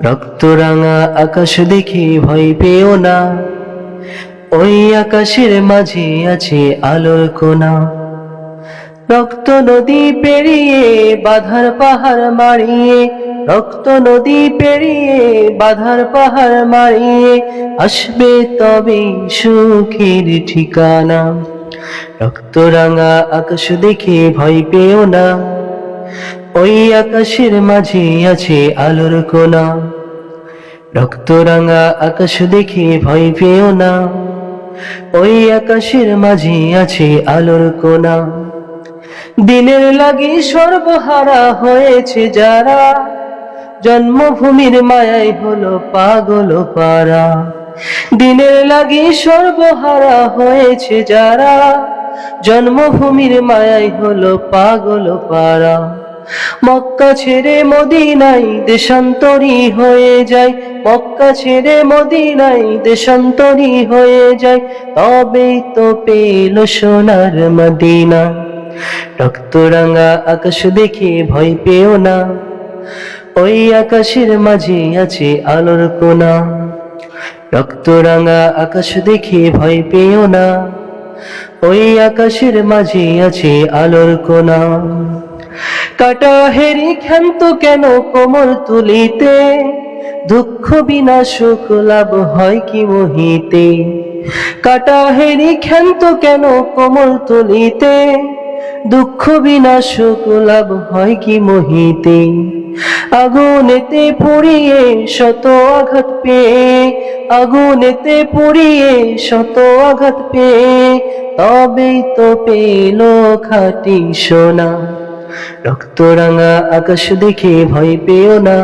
রক্তরাঙা আকাশ দেখে ভয় পেও না, ওই আকাশের মাঝে আছে আলোর কোনা। রক্ত নদী পেরিয়ে বাধার পাহাড় মারিয়ে, রক্ত নদী পেরিয়ে বাধার পাহাড় মারিয়ে আসবে তবে সুখের ঠিকানা। রক্তরাঙা আকাশ দেখে ভয় পেও না, ওই আকাশের মাঝে আছে আলোর কোনা। রক্তরাঙা আকাশ দেখে ভয় পেও না, ওই আকাশের মাঝে আছে আলোর কোনা। দিনের লাগি সর্বহারা হয়েছে যারা, জন্মভূমির মায়াই হলো পাগল পারা। দিনের লাগি সর্বহারা হয়েছে যারা, জন্মভূমির মায়াই হলো পাগল পারা। মক্কা ছেড়ে মদিনায় দেশান্তরী হয়ে যায়, মক্কা ছেড়ে মদিনায় দেশান্তরী হয়ে যায়, তবেই তো পেল সোনার মদিনা। রক্তরাঙা আকাশ দেখে ভয় পেও না, ওই আকাশের মাঝে আছে আলোর কোনা। রক্তরাঙা আকাশ দেখে ভয় পেও না, ওই আকাশের মাঝে আছে আলোর কোনা। কাটা হেরি ক্ষান্ত কেন কোমর তুলিতে, দুঃখ বিনা সুখ লাভ হয় কি মোহিতে। কাটা হেরি ক্ষান্ত কেন কোমর তুলিতে, দুঃখ বিনা সুখ লাভ হয় কি মোহিতে। আগুনেতে পুড়িয়ে শত আঘাত পেয়ে, আগুনেতে পুড়িয়ে শত আঘাত পেয়ে, তবেই তো পেল খাঁটি সোনা। রক্তরাঙা আকাশ দেখে ভয় পেও না,